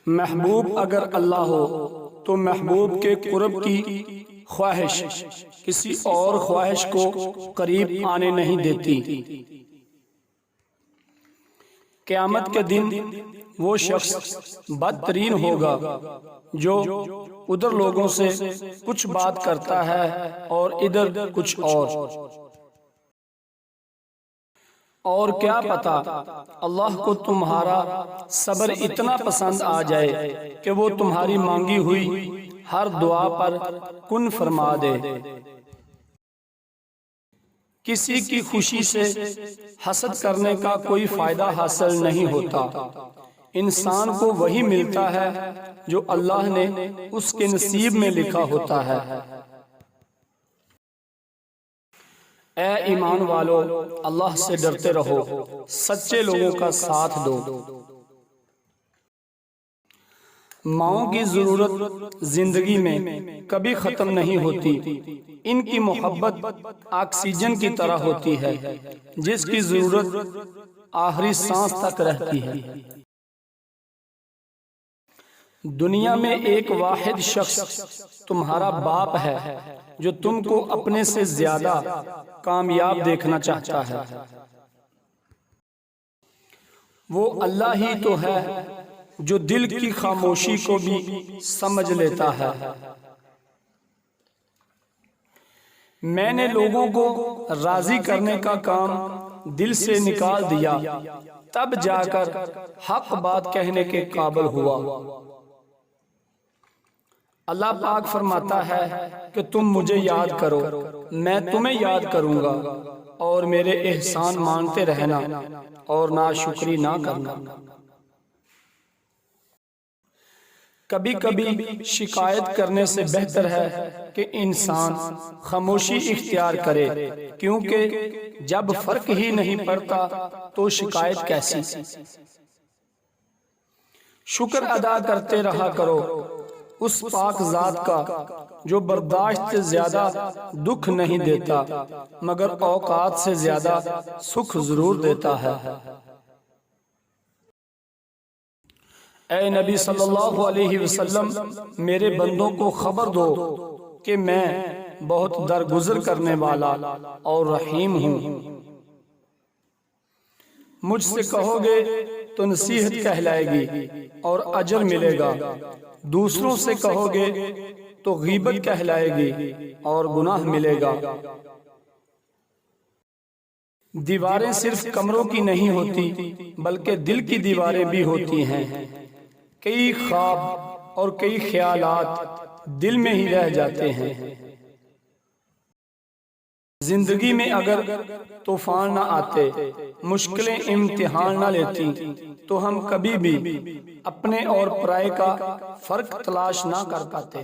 महबूब अगर अल्लाह हो तो महबूब के कुर्ब की ख्वाहिश किसी और ख्वाहिश को करीब आने नहीं देती। क़यामत के दिन वो शख्स बदतरीन होगा जो उधर लोगों से कुछ बात करता है और इधर कुछ और क्या पता अल्लाह को तुम्हारा सब्र इतना पसंद आ जाए कि वो तुम्हारी मांगी हुई हर दुआ पर कुन फरमा दे। किसी की खुशी से हसद करने का कोई फायदा हासिल नहीं होता। इंसान को वही मिलता है जो अल्लाह ने उसके नसीब में लिखा होता है। ए ईमान वालो, अल्लाह से डरते रहो, सच्चे लोगों का साथ दो। माओं की जरूरत जिंदगी में कभी खत्म नहीं होती। इनकी मोहब्बत ऑक्सीजन की तरह होती है जिसकी जरूरत आखिरी सांस तक रहती है। दुनिया में एक वाहिद शख्स तुम्हारा बाप है जो तुमको अपने से ज्यादा कामयाब देखना चाहता है। वो अल्लाह ही तो है जो दिल की खामोशी को भी समझ लेता है। मैंने लोगों को राजी करने का काम दिल से निकाल दिया, तब जाकर हक बात कहने के काबिल हुआ। अल्लाह पाक फरमाता है कि तुम मुझे याद करो, मैं तुम्हें याद करूंगा, और मेरे एहसान मानते रहना और नाशुक्री ना करना। कभी कभी शिकायत करने से बेहतर है कि इंसान खामोशी इख्तियार करे, क्योंकि जब फर्क ही नहीं पड़ता तो शिकायत कैसी। शुक्र अदा करते रहा करो उस पाक जात का जो बर्दाश्त से ज्यादा दुख नहीं देता मगर औकात से ज्यादा सुख जरूर देता है। ऐ नबी सल्लल्लाहु अलैहि वसल्लम, मेरे बंदों को खबर दो कि मैं बहुत दरगुजर करने वाला और रहीम हूँ। मुझसे कहोगे तो नसीहत कहलाएगी और अजर मिलेगा, दूसरों से कहोगे तो गीबत कहलाएगी और गुनाह मिलेगा। दीवारें सिर्फ कमरों की नहीं होती बल्कि दिल की दीवारें भी होती हैं। कई ख्वाब और कई ख्यालात दिल में ही रह जाते हैं। जिंदगी में अगर तूफान ना आते, मुश्किलें इम्तिहान ना लेती, तो हम कभी भी अपने और पराये का फर्क तलाश ना कर पाते।